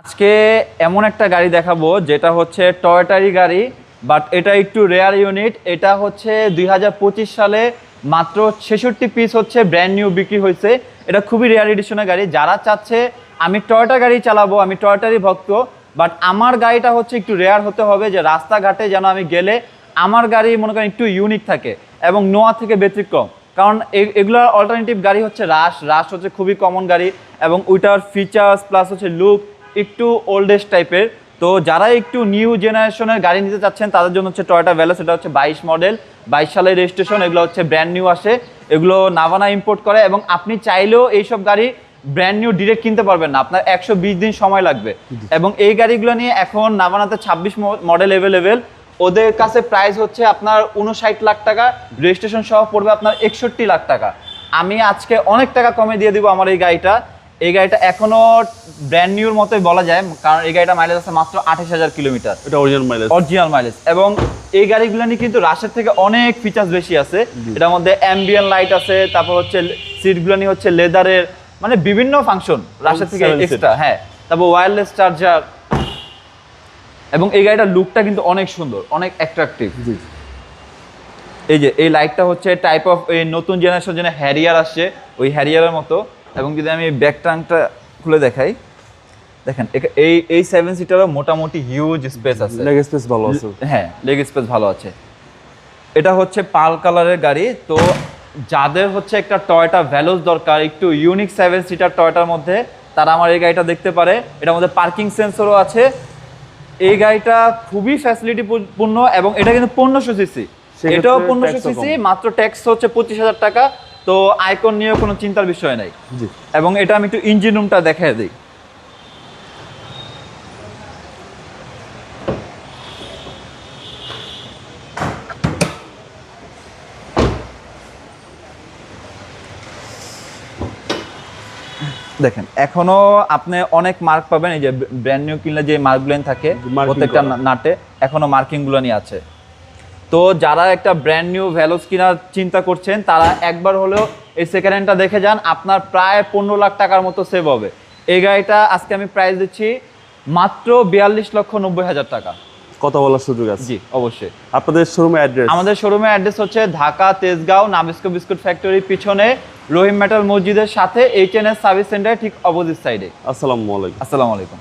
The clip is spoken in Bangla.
আজকে এমন একটা গাড়ি দেখাবো যেটা হচ্ছে টয়োটারই গাড়ি, বাট এটা একটু রেয়ার ইউনিট। এটা হচ্ছে 2025 সালে মাত্র 66 পিস হচ্ছে ব্র্যান্ড নিউ বিক্রি হয়েছে। এটা খুবই রেয়ার এডিশনের গাড়ি। যারা চাচ্ছে আমি টয়োটা গাড়ি চালাবো, আমি টয়োটারই ভক্ত, বাট আমার গাড়িটা হচ্ছে একটু রেয়ার হতে হবে, যে রাস্তাঘাটে যেন আমি গেলে আমার গাড়ি মনে করেন একটু ইউনিক থাকে এবং নোয়া থেকে ব্যতিক্রম। কারণ এগুলোর অল্টারনেটিভ গাড়ি হচ্ছে রাশ হচ্ছে খুবই কমন গাড়ি, এবং ওইটার ফিচার্স প্লাস হচ্ছে লুক একটু ওল্ডেস্ট টাইপের। তো যারা একটু নিউ জেনারেশনের গাড়ি নিতে চাচ্ছেন তাদের জন্য হচ্ছে টয়োটা ভ্যালোস। এটা হচ্ছে 22 মডেল, 22 সালের রেজিস্ট্রেশন। এগুলো হচ্ছে ব্র্যান্ড নিউ আসে, এগুলো নাভানা ইম্পোর্ট করে, এবং আপনি চাইলেও এইসব গাড়ি ব্র্যান্ড নিউ ডিরেক্ট কিনতে পারবেন না, আপনার 120 দিন সময় লাগবে। এবং এই গাড়িগুলো নিয়ে এখন নাভানাতে 26 মডেল অ্যাভেলেবেল। ওদের কাছে প্রাইস হচ্ছে আপনার 59 লাখ টাকা, রেজিস্ট্রেশন সহ পড়বে আপনার 61 লাখ টাকা। আমি আজকে অনেক টাকা কমে দিয়ে দিব আমার এই গাড়িটা। এই গাড়িটা এখনো ব্র্যান্ড নিউর মতোই বলা যায়, কারণ এই গাড়িটা মাইলেজ আছে মাত্র 28,000 কিলোমিটার। এটা অরিজিনাল মাইলেজ। এবং এই গাড়িগুলো নিয়ে কিন্তু রাশের থেকে অনেক ফিচার্স বেশি আছে। এটার মধ্যে অ্যাম্বিয়েন্ট লাইট আছে, তারপর হচ্ছে সিটগুলো নিয়ে হচ্ছে লেদারের, মানে বিভিন্ন ফাংশন রাশের থেকে এক্সট্রা। হ্যাঁ, তারপর ওয়্যারলেস চার্জার। এবং এই গাড়িটার লুকটা কিন্তু অনেক সুন্দর, অনেক অ্যাট্রাকটিভ। এই যে এই লাইটটা হচ্ছে টাইপ অফ এই নতুন জেনারেশন যেন হ্যারিয়ার আসছে, ওই হ্যারিয়ারের মতো। এবং যদি আমি ব্যাক ট্রাঙ্কটা খুলে দেখাই, দেখেন এই 7 সিটারও মোটামুটি হিউজ স্পেস আছে, লেগ স্পেস ভালো আছে। হ্যাঁ, লেগ স্পেস ভালো আছে। এটা হচ্ছে পাল কালারের গাড়ি। তো যাদের হচ্ছে একটা টয়োটা ভ্যালোস দরকার, একটু ইউনিক 7 সিটার টয়োটার মধ্যে, তারা আমার এই গাড়িটা দেখতে পারে। এটার মধ্যে পার্কিং সেন্সরও আছে। এই গাড়িটা খুবই ফ্যাসিলিটি পূর্ণ, এবং এটা কিন্তু 1500 সিসি। এটাও 1500 সিসি, মাত্র ট্যাক্স হচ্ছে 25,000 টাকা। তো আইকন নিয়ে কোনো চিন্তার বিষয় নাই। এবং এটা আমি একটু ইঞ্জিন রুমটা দেখাই দিই। দেখেন এখনো আপনি অনেক মার্ক পাবেন। এই যে ব্র্যান্ড নিউ কিনলে যে মার্কগুলো থাকে প্রত্যেকটা নাটে, এখনো মার্কিংগুলো নিয়ে আছে। তো যারা একটা ব্র্যান্ড নিউ ভ্যালোস কেনার চিন্তা করছেন তারা একবার হলেও এই সেকেন্ড হ্যান্ডটা দেখে যান, আপনার প্রায় 15 লাখ টাকার মতো সেভ হবে। এই গাড়িটা আজকে আমি প্রাইস দিচ্ছি মাত্র 42,90,000 টাকা। কথা বলার সুযোগ আছে? জি অবশ্যই। আপনাদের শোরুমের অ্যাড্রেস? আমাদের শোরুমের অ্যাড্রেস হচ্ছে ঢাকা তেজগাঁও নাবিস্কো বিস্কুট ফ্যাক্টরির পিছনে রহিম মেটাল মসজিদের সাথে HNS সার্ভিস সেন্টারের ঠিক অপোজিট সাইডে। আসসালামু আলাইকুম। আসসালামু আলাইকুম।